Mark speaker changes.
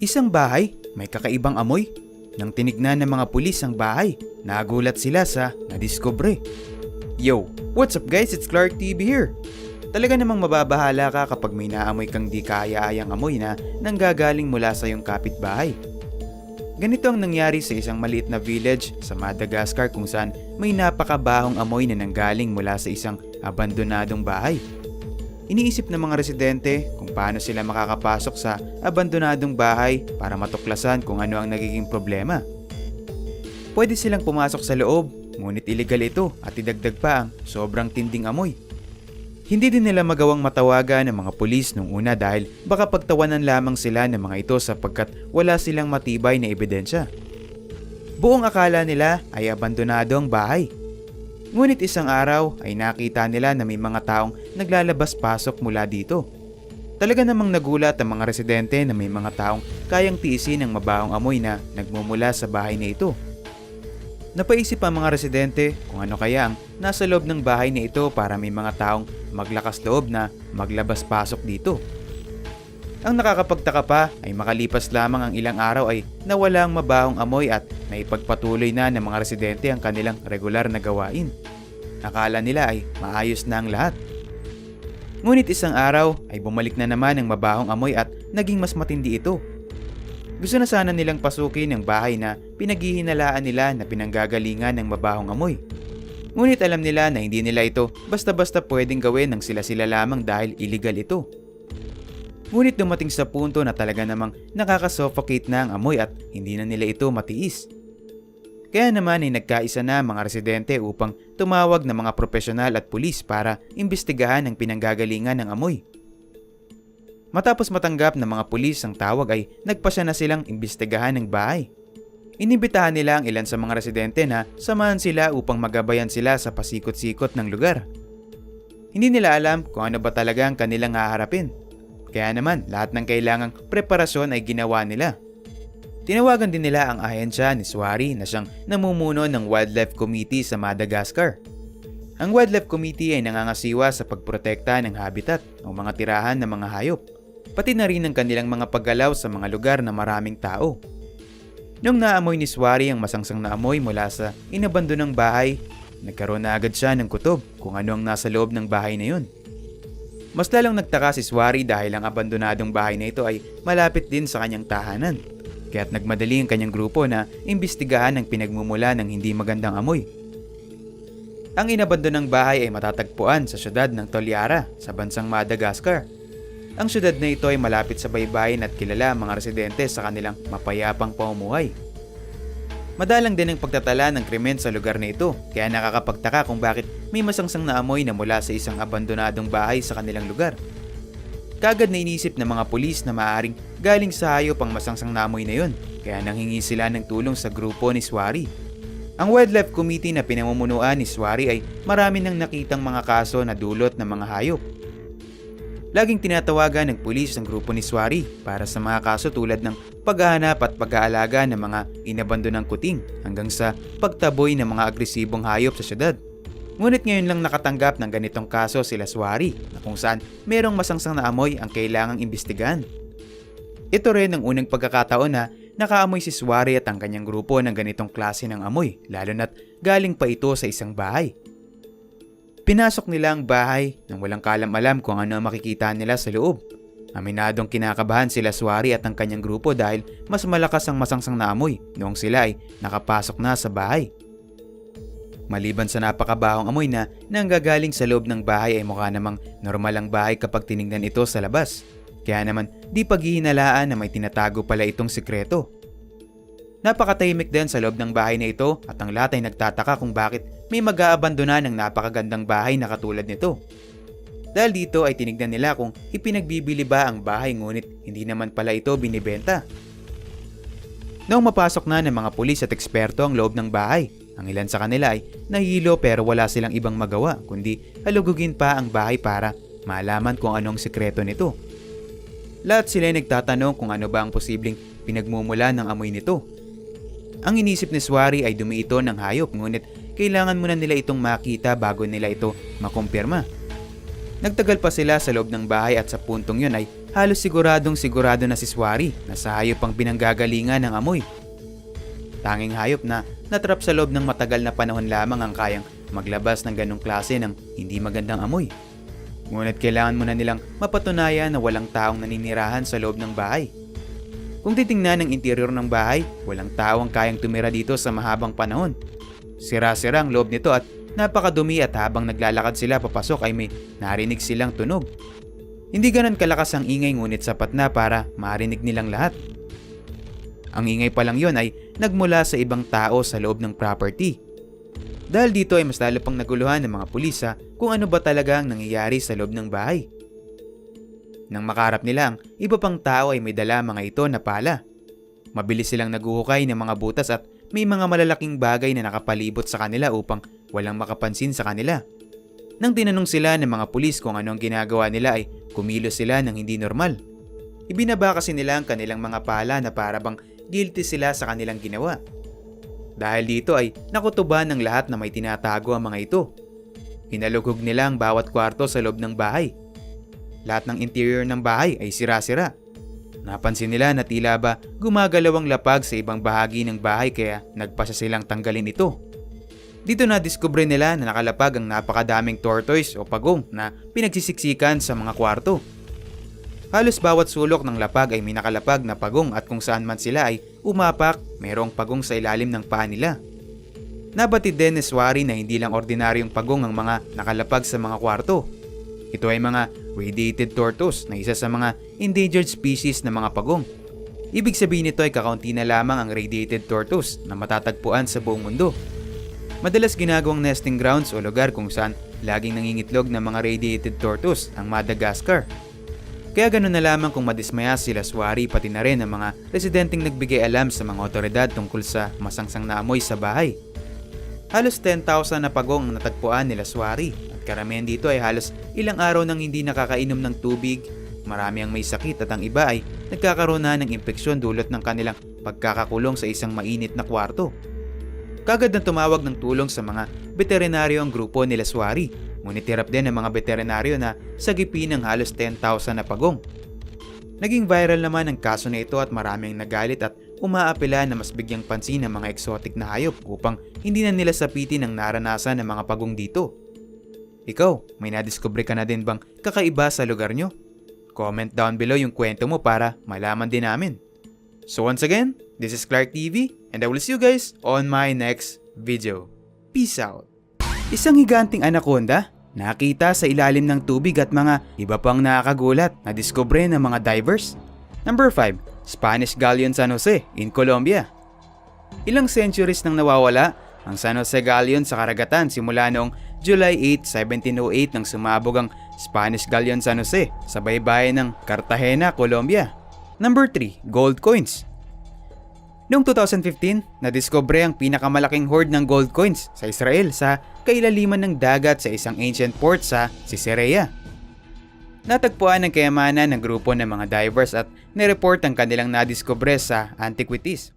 Speaker 1: Isang bahay, may kakaibang amoy. Nang tinignan ng mga pulis ang bahay, nagulat sila sa nadiskubre. Yo, what's up guys? It's Clark TV here. Talaga namang mababahala ka kapag may naamoy kang di kaaya-ayang amoy na nanggagaling mula sa iyong kapitbahay. Ganito ang nangyari sa isang maliit na village sa Madagascar kung saan may napakabahong amoy na nanggaling mula sa isang abandonadong bahay. Iniisip ng mga residente kung paano sila makakapasok sa abandonadong bahay para matuklasan kung ano ang nagiging problema. Pwede silang pumasok sa loob, ngunit illegal ito at idagdag pa ang sobrang tinding amoy. Hindi din nila magawang matawagan ng mga pulis nung una dahil baka pagtawanan lamang sila ng mga ito sapagkat wala silang matibay na ebidensya. Buong akala nila ay abandonado ang bahay. Ngunit isang araw ay nakita nila na may mga taong naglalabas-pasok mula dito. Talaga namang nagulat ang mga residente na may mga taong kayang tiisin ang mabahong amoy na nagmumula sa bahay na ito. Napaisip ang mga residente kung ano kaya ang nasa loob ng bahay na ito para may mga taong maglakas loob na maglabas-pasok dito. Ang nakakapagtaka pa ay makalipas lamang ang ilang araw ay nawala ang mabahong amoy at naipagpatuloy na ng mga residente ang kanilang regular na gawain. Akala nila ay maayos na ang lahat. Ngunit isang araw ay bumalik na naman ang mabahong amoy at naging mas matindi ito. Gusto na sana nilang pasukin ang bahay na pinaghihinalaan nila na pinanggagalingan ng mabahong amoy. Ngunit alam nila na hindi nila ito basta-basta pwedeng gawin ng sila-sila lamang dahil illegal ito. Ngunit dumating sa punto na talaga namang nakakasuffocate na ang amoy at hindi na nila ito matiis. Kaya naman ay nagkaisa na mga residente upang tumawag ng mga profesional at pulis para imbestigahan ang pinanggagalingan ng amoy. Matapos matanggap ng mga pulis ang tawag ay nagpasya na silang imbestigahan ng bahay. Inibitahan nila ang ilan sa mga residente na samahan sila upang magabayan sila sa pasikot-sikot ng lugar. Hindi nila alam kung ano ba talaga ang kanilang haharapin. Kaya naman lahat ng kailangang preparasyon ay ginawa nila. Tinawagan din nila ang ahensya ni Swari na siyang namumuno ng Wildlife Committee sa Madagascar. Ang Wildlife Committee ay nangangasiwa sa pagprotekta ng habitat o mga tirahan ng mga hayop, pati na rin ang kanilang mga paggalaw sa mga lugar na maraming tao. Nung naamoy ni Swari ang masangsang na amoy mula sa inabandonang bahay, nagkaroon na agad siya ng kutob kung ano ang nasa loob ng bahay na yun. Mas lalong nagtaka si Swari dahil ang abandonadong bahay na ito ay malapit din sa kanyang tahanan. Kaya't nagmadali ang kanyang grupo na imbestigahan ang pinagmumula ng hindi magandang amoy. Ang inabandonang bahay ay matatagpuan sa syudad ng Toliara sa bansang Madagascar. Ang syudad na ito ay malapit sa baybayin at kilala ang mga residente sa kanilang mapayapang pamumuhay. Madalang din ang pagtatala ng krimen sa lugar na ito, kaya nakakapagtaka kung bakit may masangsang na amoy na mula sa isang abandonadong bahay sa kanilang lugar. Kaagad na inisip ng mga pulis na maaaring galing sa hayop ang masangsang na amoy na yun, kaya nanghingi sila ng tulong sa grupo ni Swari. Ang Wildlife Committee na pinamumunuan ni Swari ay marami nang nakitang mga kaso na dulot ng mga hayop. Laging tinatawagan ng pulis ang grupo ni Swari para sa mga kaso tulad ng paghahanap at pag-aalaga ng mga inabandonang kuting hanggang sa pagtaboy ng mga agresibong hayop sa syudad. Ngunit ngayon lang nakatanggap ng ganitong kaso sila Swari na kung saan merong masangsang na amoy ang kailangang imbestigahan. Ito rin ang unang pagkakataon na nakaamoy si Swari at ang kanyang grupo ng ganitong klase ng amoy lalo na't galing pa ito sa isang bahay. Pinasok nila ang bahay nang walang kaalam-alam kung ano ang makikita nila sa loob. Aminadong kinakabahan sila Swari at ang kanyang grupo dahil mas malakas ang masangsang na amoy noong sila ay nakapasok na sa bahay. Maliban sa napakabahong amoy na nanggagaling sa loob ng bahay ay mukha namang normal ang bahay kapag tinignan ito sa labas. Kaya naman di paghihinalaan na may tinatago pala itong sikreto. Napakatahimik din sa loob ng bahay na ito at ang lahat ay nagtataka kung bakit may mag-aabandona ng napakagandang bahay na katulad nito. Dahil dito ay tinignan nila kung ipinagbibili ba ang bahay ngunit hindi naman pala ito binibenta. Noong mapasok na ng mga pulis at eksperto ang loob ng bahay, ang ilan sa kanila ay nahilo pero wala silang ibang magawa kundi halugugin pa ang bahay para malaman kung anong sikreto nito. Lahat sila ay nagtatanong kung ano ba ang posibleng pinagmumula ng amoy nito. Ang inisip ni Swari ay dumi ito ng hayop ngunit kailangan muna nila itong makita bago nila ito makumpirma. Nagtagal pa sila sa loob ng bahay at sa puntong yun ay halos siguradong sigurado na si Swari na sa hayop ang binanggagalingan ng amoy. Tanging hayop na natrap sa loob ng matagal na panahon lamang ang kayang maglabas ng ganong klase ng hindi magandang amoy. Ngunit kailangan muna nilang mapatunayan na walang taong naninirahan sa loob ng bahay. Kung titingnan ang interior ng bahay, walang tao ang kayang tumira dito sa mahabang panahon. Sira-sira ang loob nito at napakadumi at habang naglalakad sila papasok ay may narinig silang tunog. Hindi ganun kalakas ang ingay ngunit sapat na para marinig nilang lahat. Ang ingay pa lang yon ay nagmula sa ibang tao sa loob ng property. Dahil dito ay mas lalo pang naguluhan ng mga pulis kung ano ba talaga ang nangyayari sa loob ng bahay. Nang makarap nila ang iba pang tao ay may dala mga ito na pala. Mabilis silang naguhukay ng mga butas at may mga malalaking bagay na nakapalibot sa kanila upang walang makapansin sa kanila. Nang tinanong sila ng mga pulis kung ano ang ginagawa nila ay kumilos sila ng hindi normal. Ibinaba kasi nila ang kanilang mga pala na para bang guilty sila sa kanilang ginawa. Dahil dito ay nakutuban ng lahat na may tinatago ang mga ito. Hinalughog nila ang bawat kwarto sa loob ng bahay. Lahat ng interior ng bahay ay sira-sira. Napansin nila na tila ba gumagalaw ang lapag sa ibang bahagi ng bahay kaya nagpasya silang tanggalin ito. Dito na diskubre nila na nakalapag ang napakadaming tortoise o pagong na pinagsisiksikan sa mga kwarto. Halos bawat sulok ng lapag ay may nakalapag na pagong at kung saan man sila ay umapak, mayroong pagong sa ilalim ng paa nila. Nabatid din ni Swari na hindi lang ordinaryong pagong ang mga nakalapag sa mga kwarto. Ito ay mga radiated tortoise na isa sa mga endangered species na mga pagong. Ibig sabihin nito ay kakaunti na lamang ang radiated tortoise na matatagpuan sa buong mundo. Madalas ginagawang nesting grounds o lugar kung saan laging nangingitlog ng mga radiated tortoise ang Madagascar. Kaya ganoon na lamang kung madismaya sila Swari pati na rin ang mga residenteng nagbigay alam sa mga otoridad tungkol sa masangsang na amoy sa bahay. Halos 10,000 na pagong ang natagpuan nila Swari at karamihan dito ay halos ilang araw nang hindi nakakainom ng tubig, marami ang may sakit at ang iba ay nagkakaroon na ng impeksyon dulot ng kanilang pagkakakulong sa isang mainit na kwarto. Kagad na tumawag ng tulong sa mga veterinaryo ang grupo nila Swari. Ngunit tirap din ng mga veterinaryo na sagipin ng halos 10,000 na pagong. Naging viral naman ang kaso na ito at maraming nagalit at umaapela na mas bigyang pansin ng mga exotic na hayop upang hindi na nila sapitin ang naranasan ng mga pagong dito. Ikaw, may nadiskubre ka na din bang kakaiba sa lugar nyo? Comment down below yung kwento mo para malaman din namin. So once again, this is Clark TV and I will see you guys on my next video. Peace out! Isang higanting anaconda nakita sa ilalim ng tubig at mga iba pang nakakagulat na diskubre ng mga divers. Number 5. Spanish Galleon San Jose in Colombia. Ilang centuries nang nawawala ang San Jose Galleon sa karagatan simula noong July 8, 1708 nang sumabog ang Spanish Galleon San Jose sa baybayin ng Cartagena, Colombia. Number 3. Gold coins. Noong 2015, nadiskubre ang pinakamalaking hoard ng gold coins sa Israel sa kailaliman ng dagat sa isang ancient port sa Caesarea. Natagpuan ng kayamanan ng grupo ng mga divers at nireport ang kanilang nadiskubre sa Antiquities.